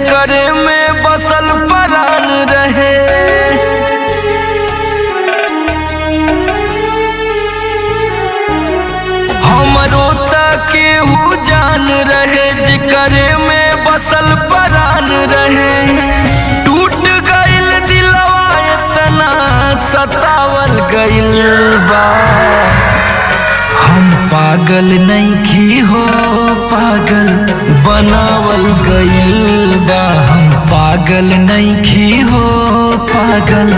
जेकरे में बसल परान रहे। हमरो तक केहू जान रहे जेकरे में बसल परान रहे। टूट गइल दिलवा इतना सतावल गइल बा। हम पागल नइखी हो पागल बनावल गइल बा। हम पागल नइखी हो पागल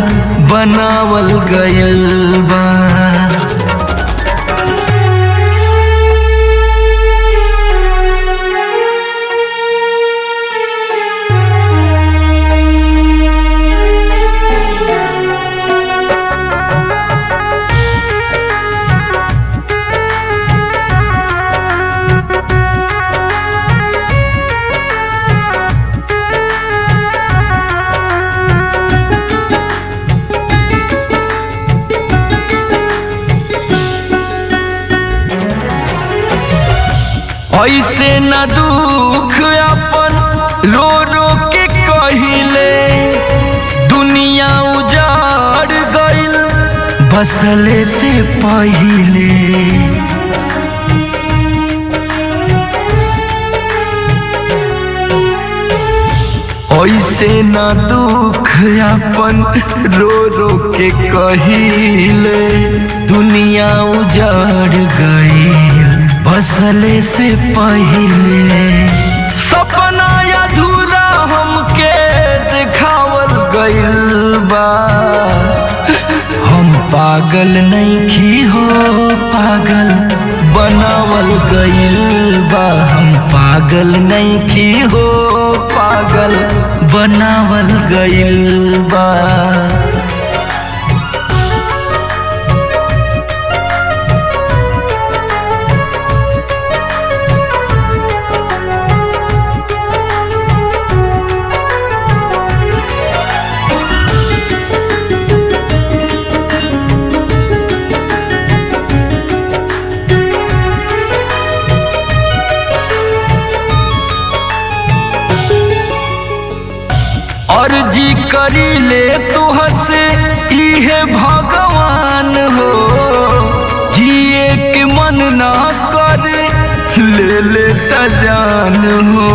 बनावल गइल बा। ऐसे न दुख अपन रो रो के कहिले। दुनिया उजाड़ गइल बसले से पहिले। ऐसे न दुख अपन रो रो के कहिले। दुनिया उजाड़ गइल बसले से पहिले। सपना अधूरा हमके दिखावल गइल बा। हम पागल नइखी हो पागल बनावल गइल बा। हम पागल नइखी हो पागल बनावल गइल बा। अर्जी करी ले तुहर से इहे भगवान हो। जिए के मन ना करे ले ले त जान हो।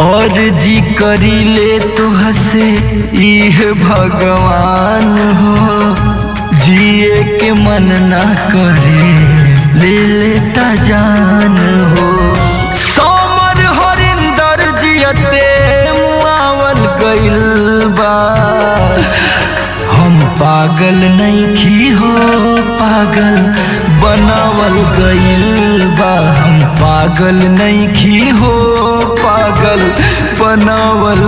अर्जी करी ले तुहर से इहे भगवान हो। जिए के मन ना करे ले लेता जान हो। सोमर हरिंदर जियते मुआवल गइल बा। हम पागल नइखी हो पागल बनावल गइल बा। हम पागल नइखी हो पागल बनावल